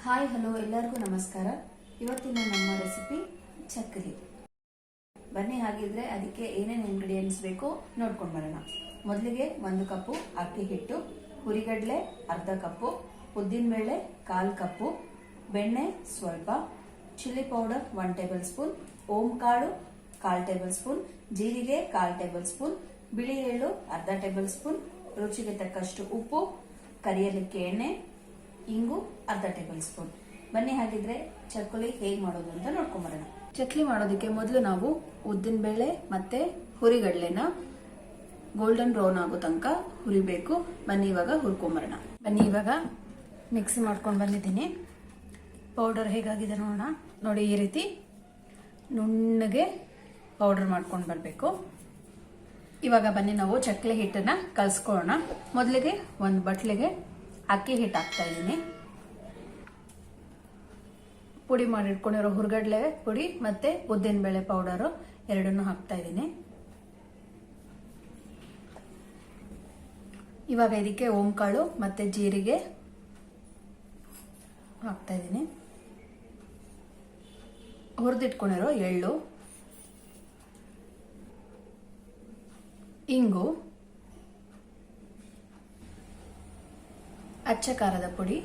Hi hello ಎಲ್ಲರಿಗೂ ನಮಸ್ಕಾರ. ಇವತ್ತಿನ ನಮ್ಮ ರೆಸಿಪಿ ಚಕ್ಕಲಿ. ಬನ್ನಿ ಹಾಗಿದ್ರೆ ಅದಕ್ಕೆ ಏನೇನು ಇಂಗ್ರೀಡಿಯೆಂಟ್ಸ್ ಬೇಕು ನೋಡ್ಕೊಂಡು ಬರೋಣ. ಮೊದಲಿಗೆ 1 ಕಪ್ಪು ಅಕ್ಕಿ ಹಿಟ್ಟು, ಹುರಿಗಡಲೆ ಅರ್ಧ ಕಪ್ಪು, ಉದ್ದಿನಬೇಳೆ 1/4 ಕಪ್ಪು, ಬೆಣ್ಣೆ ಸ್ವಲ್ಪ, ಚಿಲ್ಲಿ ಪೌಡರ್ 1 ಟೇಬಲ್ ಸ್ಪೂನ್, ಓಂ ಕಾಳು 1/4 ಟೇಬಲ್ ಸ್ಪೂನ್, ಜೀರಿಗೆ 1/4 ಟೇಬಲ್ ಸ್ಪೂನ್, ಬಿಳಿ ಎಳ್ಳು ಅರ್ಧ ಟೇಬಲ್ ಸ್ಪೂನ್, ರುಚಿಗೆ ತಕ್ಕಷ್ಟು ಉಪ್ಪು, ಕರಿಯಲಿಕ್ಕೆ ಎಣ್ಣೆ, ಇಂಗು ಅರ್ಧ ಟೇಬಲ್ ಸ್ಪೂನ್. ಬನ್ನಿ ಹಾಗಿದ್ರೆ ಚಕ್ಕಲಿ ಹೇಗೆ ಮಾಡೋದು ಅಂತ ನೋಡ್ಕೊಂಬರೋಣ. ಚಕ್ಲಿ ಮಾಡೋದಕ್ಕೆ ಮೊದಲು ನಾವು ಉದ್ದಿನ ಬೇಳೆ ಮತ್ತೆ ಹುರಿಗಡಲೆನ ಗೋಲ್ಡನ್ ಬ್ರೌನ್ ಆಗೋ ತನಕ ಹುರಿಬೇಕು. ಬನ್ನಿ ಇವಾಗ ಹುರ್ಕೊಂಬರೋಣ. ಬನ್ನಿ ಇವಾಗ ಮಿಕ್ಸಿ ಮಾಡ್ಕೊಂಡು ಬಂದಿದ್ದೀನಿ. ಪೌಡರ್ ಹೇಗಾಗಿದೆ ನೋಡೋಣ. ನೋಡಿ, ಈ ರೀತಿ ನುಣ್ಣಗೆ ಪೌಡರ್ ಮಾಡ್ಕೊಂಡು ಬರಬೇಕು. ಇವಾಗ ಬನ್ನಿ ನಾವು ಚಕ್ಲಿ ಹಿಟ್ಟನ್ನ ಕಲ್ಸ್ಕೊಳ್ಳೋಣ. ಮೊದಲಿಗೆ ಒಂದು ಬಟ್ಲಿಗೆ ಅಕ್ಕಿ ಹಿಟ್ಟು ಹಾಕ್ತಾ ಇದ್ದೀನಿ. ಪುಡಿ ಮಾಡಿಟ್ಕೊಂಡಿರೋ ಹುರ್ಗಡ್ಲೆ ಪುಡಿ ಮತ್ತೆ ಉದ್ದಿನಬೇಳೆ ಪೌಡರು ಎರಡನ್ನೂ ಹಾಕ್ತಾ ಇದ್ದೀನಿ. ಇವಾಗ ಇದಕ್ಕೆ ಓಂಕಾಳು ಮತ್ತೆ ಜೀರಿಗೆ ಹಾಕ್ತಾ ಇದ್ದೀನಿ. ಹುರಿದಿಟ್ಕೊಂಡಿರೋ ಎಳ್ಳು, ಇಂಗು, ಅಚ್ಚ ಖಾರದ ಪುಡಿ,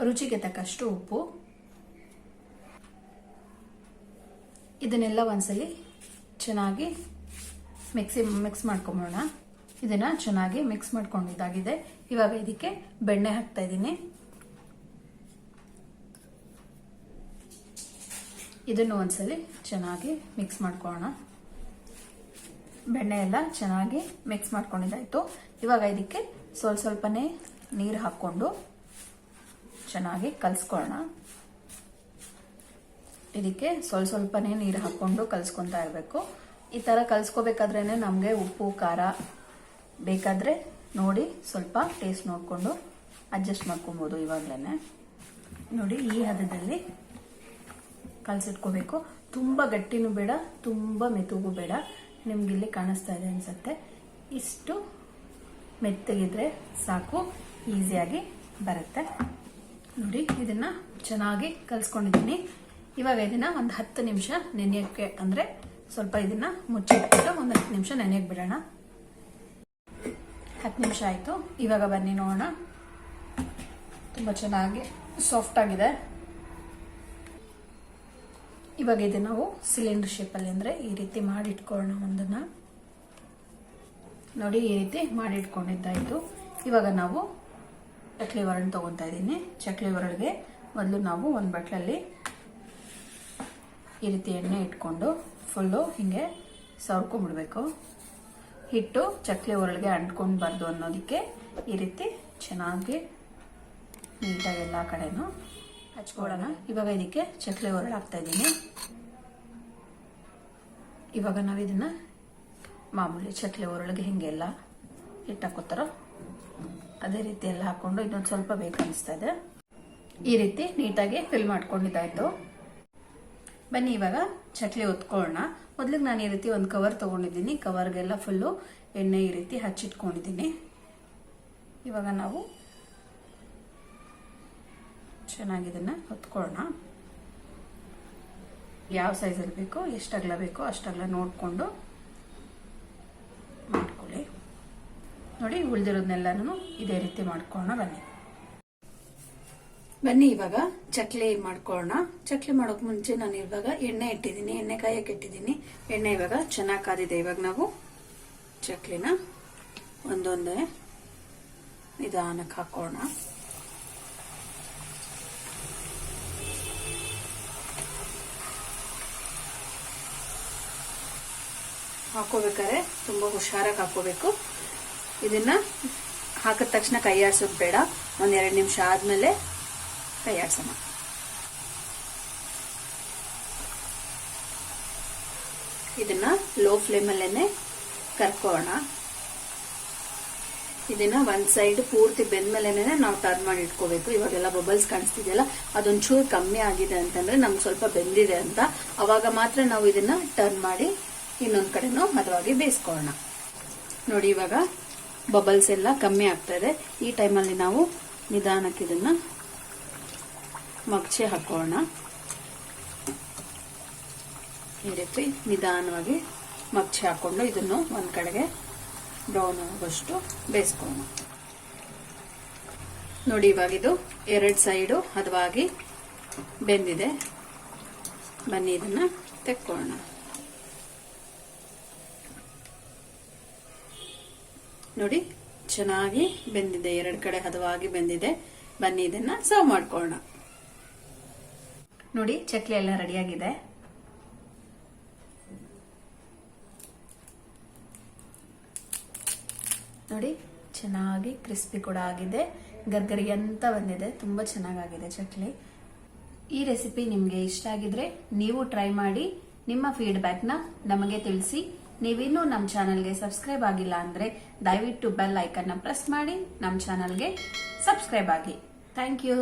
ರುಚಿಗೆ ತಕ್ಕಷ್ಟು ಉಪ್ಪು. ಇದನ್ನೆಲ್ಲ ಒಂದ್ಸಲಿ ಚೆನ್ನಾಗಿ ಮಿಕ್ಸ್ ಮಾಡ್ಕೊಂಬೋಣ. ಇದನ್ನ ಚೆನ್ನಾಗಿ ಮಿಕ್ಸ್ ಮಾಡ್ಕೊಂಡಿದ್ದಾಗಿದೆ. ಇವಾಗ ಇದಕ್ಕೆ ಬೆಣ್ಣೆ ಹಾಕ್ತಾ ಇದ್ದೀನಿ. ಇದನ್ನು ಒಂದ್ಸಲಿ ಚೆನ್ನಾಗಿ ಮಿಕ್ಸ್ ಮಾಡ್ಕೊಳ್ಳೋಣ. ಬೆಣ್ಣೆ ಎಲ್ಲ ಚೆನ್ನಾಗಿ ಮಿಕ್ಸ್ ಮಾಡ್ಕೊಂಡಿದ್ದಾಯ್ತು. ಇವಾಗ ಇದಕ್ಕೆ ಸ್ವಲ್ಪನೇ ನೀರು ಹಾಕೊಂಡು ಚೆನ್ನಾಗಿ ಕಲ್ಸ್ಕೊಳ್ಳೋಣ. ಇದಕ್ಕೆ ಸ್ವಲ್ಪನೇ ನೀರು ಹಾಕೊಂಡು ಕಲ್ಸ್ಕೊಂತಾ ಇರಬೇಕು. ಈ ತರ ಕಲ್ಸ್ಕೋಬೇಕಾದ್ರೇನೆ ನಮಗೆ ಉಪ್ಪು ಖಾರ ಬೇಕಾದ್ರೆ ನೋಡಿ ಸ್ವಲ್ಪ ಟೇಸ್ಟ್ ನೋಡ್ಕೊಂಡು ಅಡ್ಜಸ್ಟ್ ಮಾಡ್ಕೊಬಹುದು. ಇವಾಗ್ಲೇನೆ ನೋಡಿ, ಈ ಹದದಲ್ಲಿ ಕಲ್ಸಿಟ್ಕೋಬೇಕು. ತುಂಬಾ ಗಟ್ಟಿನೂ ಬೇಡ, ತುಂಬಾ ಮೆತ್ತಗೂ ಬೇಡ. ನಿಮ್ಗೆ ಇಲ್ಲಿ ಕಾಣಿಸ್ತಾ ಇದೆ ಅನ್ಸುತ್ತೆ. ಇಷ್ಟು ಮೆತ್ತಗಿದ್ರೆ ಸಾಕು, ಈಸಿಯಾಗಿ ಬರುತ್ತೆ. ನೋಡಿ, ಇದನ್ನ ಚೆನ್ನಾಗಿ ಕಲ್ಸ್ಕೊಂಡಿದ್ದೀನಿ. ಇವಾಗ ಇದನ್ನ ಒಂದು 10 ನಿಮಿಷ ನೆನೆಯಕ್ಕೆ, ಅಂದ್ರೆ ಸ್ವಲ್ಪ ಇದನ್ನ ಮುಚ್ಚಿಟ್ಬಿಟ್ಟು ಒಂದು 10 ನಿಮಿಷ ನೆನೆಯಕ್ಕೆ ಬಿಡೋಣ. 10 ನಿಮಿಷ ಆಯ್ತು. ಇವಾಗ ಬನ್ನಿ ನೋಡೋಣ. ತುಂಬಾ ಚೆನ್ನಾಗಿ ಸಾಫ್ಟ್ ಆಗಿದೆ. ಇವಾಗ ಇದು ನಾವು ಸಿಲಿಂಡರ್ ಶೇಪಲ್ಲಿ ಅಂದ್ರೆ ಈ ರೀತಿ ಮಾಡಿಟ್ಕೊಳ್ಳೋಣ. ಒಂದನ್ನ ನೋಡಿ, ಈ ರೀತಿ ಮಾಡಿಟ್ಕೊಂಡಿದ್ದಾಯ್ತು. ಇವಾಗ ನಾವು ಚಕ್ಲಿ ಒರಳು ತಗೊಂತಾ ಇದ್ದೀನಿ. ಚಕ್ಲಿ ಒರಳಿಗೆ ಮೊದಲು ನಾವು ಒಂದು ಬಟ್ಲಲ್ಲಿ ಈ ರೀತಿ ಎಣ್ಣೆ ಇಟ್ಕೊಂಡು ಫುಲ್ಲು ಹಿಂಗೆ ಸವರ್ಕೊಂಡ್ಬಿಡ್ಬೇಕು. ಹಿಟ್ಟು ಚಕ್ಲಿ ಒರಳಿಗೆ ಅಂಟ್ಕೊಂಡ್ಬಾರ್ದು ಅನ್ನೋದಕ್ಕೆ ಈ ರೀತಿ ಚೆನ್ನಾಗಿ ನೀಟಾಗಿ ಎಲ್ಲ ಕಡೆನೂ ಹಚ್ಕೊಳ್ಳೋಣ. ಇವಾಗ ಇದಕ್ಕೆ ಚಕ್ಲಿ ಒರಳು ಹಾಕ್ತಾ ಇದ್ದೀನಿ. ಇವಾಗ ನಾವು ಇದನ್ನ ಮಾಮೂಲಿ ಚಕ್ಲಿ ಒರಳಿಗೆ ಹಿಂಗೆಲ್ಲ ಹಿಟ್ಟು ಹಾಕೋತಾರೋ ಅದೇ ರೀತಿ ಎಲ್ಲ ಹಾಕೊಂಡು ಇನ್ನೊಂದು ಸ್ವಲ್ಪ ಬೇಕನ್ನಿಸ್ತಾ ಇದೆ. ಈ ರೀತಿ ನೀಟಾಗಿ ಫಿಲ್ ಮಾಡ್ಕೊಂಡಿದ್ದಾಯ್ತು. ಬನ್ನಿ ಇವಾಗ ಚಕ್ಲಿ ಒತ್ಕೊಳ್ಳೋಣ. ಮೊದ್ಲಿಗೆ ನಾನು ಈ ರೀತಿ ಒಂದು ಕವರ್ ತಗೊಂಡಿದ್ದೀನಿ. ಕವರ್ಗೆಲ್ಲ ಫುಲ್ಲು ಎಣ್ಣೆ ಈ ರೀತಿ ಹಚ್ಚಿಟ್ಕೊಂಡಿದ್ದೀನಿ. ಇವಾಗ ನಾವು ಚೆನ್ನಾಗಿ ಇದನ್ನ ಹೊತ್ಕೊಳ್ಳೋಣ. ಯಾವ ಸೈಜಲ್ಲಿ ಬೇಕೋ, ಎಷ್ಟು ಅಗಲ ಬೇಕೋ ಅಷ್ಟಗಲ ನೋಡ್ಕೊಂಡು ಮಾಡ್ಕೊಳ್ಳಿ. ನೋಡಿ, ಉಳಿದಿರೋದನ್ನೆಲ್ಲನೂ ಇದೇ ರೀತಿ ಮಾಡ್ಕೊಳ್ಳೋಣ. ಬನ್ನಿ ಇವಾಗ ಚಕ್ಲಿ ಮಾಡ್ಕೊಳ್ಳೋಣ. ಚಕ್ಲಿ ಮಾಡೋಕ್ ಮುಂಚೆ ನಾನು ಇವಾಗ ಎಣ್ಣೆ ಇಟ್ಟಿದ್ದೀನಿ. ಎಣ್ಣೆ ಕಾಯಕ್ಕೆ ಇಟ್ಟಿದ್ದೀನಿ. ಎಣ್ಣೆ ಇವಾಗ ಚೆನ್ನಾಗಿ ಕಾದಿದೆ. ಇವಾಗ ನಾವು ಚಕ್ಲಿನ ಒಂದೊಂದೇ ನಿಧಾನಕ್ಕೆ ಹಾಕೋಣ. ಹಾಕೋಬೇಕಾದ್ರೆ ತುಂಬಾ ಹುಷಾರಾಗಿ ಹಾಕೋಬೇಕು. ಇದನ್ನ ಹಾಕಿದ ತಕ್ಷಣ ಕೈ ಆಡ್ಸೋದು ಬೇಡ. 1-2 ನಿಮಿಷ ಆದ್ಮೇಲೆ ಕೈ ಆಡ್ಸೋಣ. ಇದನ್ನ ಲೋ ಫ್ಲೇಮಲ್ಲೇನೆ ಕರ್ಕೋಣ. ಇದನ್ನ ಒಂದ್ ಸೈಡ್ ಪೂರ್ತಿ ಬೆಂದ್ಮೇಲೆನೆ ನಾವು ಟರ್ನ್ ಮಾಡಿ ಇಟ್ಕೋಬೇಕು. ಇವಾಗೆಲ್ಲ ಬಬಲ್ಸ್ ಕಾಣಿಸ್ತಿದೆಯಲ್ಲ, ಅದೊಂಚೂರು ಕಮ್ಮಿ ಆಗಿದೆ ಅಂತಂದ್ರೆ ನಮ್ಗೆ ಸ್ವಲ್ಪ ಬೆಂದಿದೆ ಅಂತ. ಅವಾಗ ಮಾತ್ರ ನಾವು ಇದನ್ನ ಟರ್ನ್ ಮಾಡಿ ಇನ್ನೊಂದ್ ಕಡೆನೂ ಹದವಾಗಿ ಬೇಯಿಸ್ಕೊಳ್ಳೋಣ. ನೋಡಿ, ಇವಾಗ ಬಬಲ್ಸ್ ಎಲ್ಲ ಕಮ್ಮಿ ಆಗ್ತಾ ಇದೆ. ಈ ಟೈಮಲ್ಲಿ ನಾವು ನಿಧಾನಕ್ಕೆ ಇದನ್ನ ಮಗ್ಚೆ ಹಾಕೋಣ. ಈ ರೀತಿ ನಿಧಾನವಾಗಿ ಮಗ್ಚೆ ಹಾಕೊಂಡು ಇದನ್ನು ಒಂದ್ ಕಡೆಗೆ ಬ್ರೌನ್ ಆಗೋಷ್ಟು ಬೇಯಿಸ್ಕೊಳ್ಳೋಣ. ನೋಡಿ, ಇವಾಗ ಇದು 2 ಸೈಡು ಹದವಾಗಿ ಬೆಂದಿದೆ. ಬನ್ನಿ ಇದನ್ನ ತೆಕ್ಕೊಳ್ಳೋಣ. ನೋಡಿ, ಚೆನ್ನಾಗಿ ಬೆಂದಿದೆ, 2 ಕಡೆ ಹದವಾಗಿ ಬೆಂದಿದೆ. ಬನ್ನಿ ಇದನ್ನ ಸರ್ವ್ ಮಾಡ್ಕೊಳ್ಳೋಣ. ನೋಡಿ, ಚಕ್ಲಿ ಎಲ್ಲ ರೆಡಿಯಾಗಿದೆ. ನೋಡಿ, ಚೆನ್ನಾಗಿ ಕ್ರಿಸ್ಪಿ ಕೂಡ ಆಗಿದೆ, ಗರ್ಗರಿ ಅಂತ ಬಂದಿದೆ. ತುಂಬಾ ಚೆನ್ನಾಗಿದೆ ಚಕ್ಲಿ. ಈ ರೆಸಿಪಿ ನಿಮ್ಗೆ ಇಷ್ಟ ಆಗಿದ್ರೆ ನೀವು ಟ್ರೈ ಮಾಡಿ ನಿಮ್ಮ ಫೀಡ್ಬ್ಯಾಕ್ ನ ನಮಗೆ ತಿಳಿಸಿ. ನೀವಿನ್ನೂ ನಮ್ಮ ಚಾನಲ್ಗೆ ಸಬ್ಸ್ಕ್ರೈಬ್ ಆಗಿಲ್ಲ ಅಂದ್ರೆ ದಯವಿಟ್ಟು ಬೆಲ್ ಐಕನ್ ನ ಪ್ರೆಸ್ ಮಾಡಿ ನಮ್ಮ ಚಾನಲ್ಗೆ ಸಬ್ಸ್ಕ್ರೈಬ್ ಆಗಿ. Thank you.